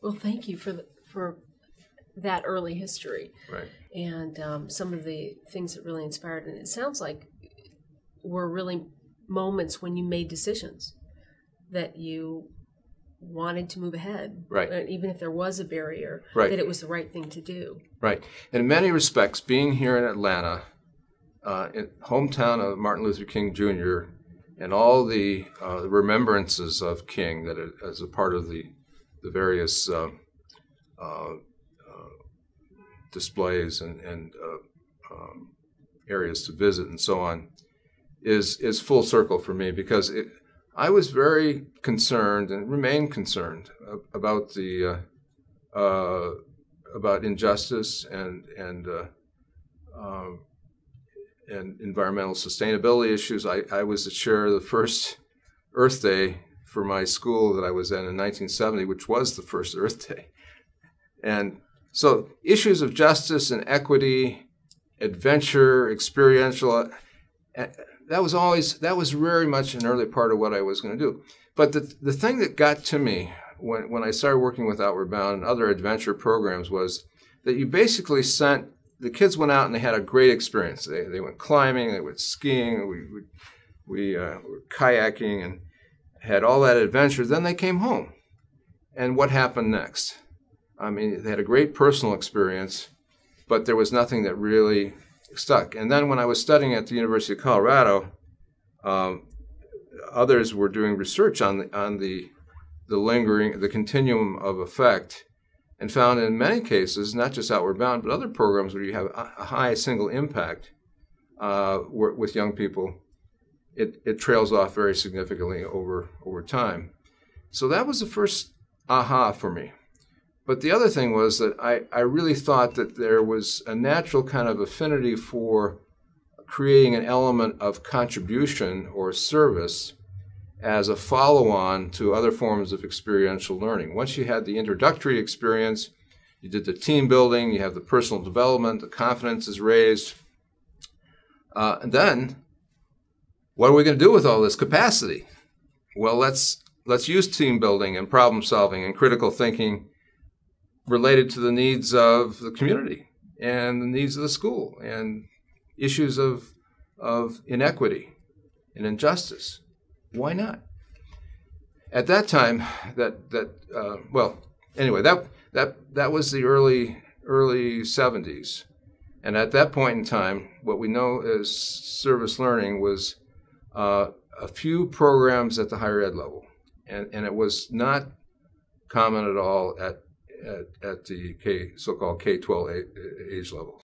Well, thank you for that early history Right. and some of the things that really inspired. And it sounds like were really moments when you made decisions that you wanted to move ahead. Right. And even if there was a barrier, Right. that it was the right thing to do. Right. In many respects, being here in Atlanta, hometown of Martin Luther King Jr., and all the remembrances of King that as a part of the various displays and areas to visit and so on, is full circle for me, because I was very concerned and remain concerned about the about injustice and environmental sustainability issues. I was the chair of the first Earth Day for my school that I was in 1970, which was the first Earth Day. And so issues of justice and equity, adventure, experiential, that was very much an early part of what I was going to do. But the thing that got to me when I started working with Outward Bound and other adventure programs was that you basically the kids went out and they had a great experience. They went climbing, they went skiing, we were kayaking and had all that adventure. Then they came home. And what happened next? I mean, they had a great personal experience, but there was nothing that really stuck. And then when I was studying at the University of Colorado, others were doing research on the continuum of effect, and found in many cases, not just Outward Bound, but other programs where you have a high single impact with young people, it trails off very significantly over time. So that was the first aha for me. But the other thing was that I really thought that there was a natural kind of affinity for creating an element of contribution or service as a follow-on to other forms of experiential learning. Once you had the introductory experience, you did the team building, you have the personal development, the confidence is raised. And then, what are we going to do with all this capacity? Well, let's use team building and problem solving and critical thinking related to the needs of the community and the needs of the school and issues of inequity and injustice. Why not? At that time, that was the early 70s. And at that point in time, what we know as service learning was a few programs at the higher ed level. And it was not common at all at the so-called K-12 age level.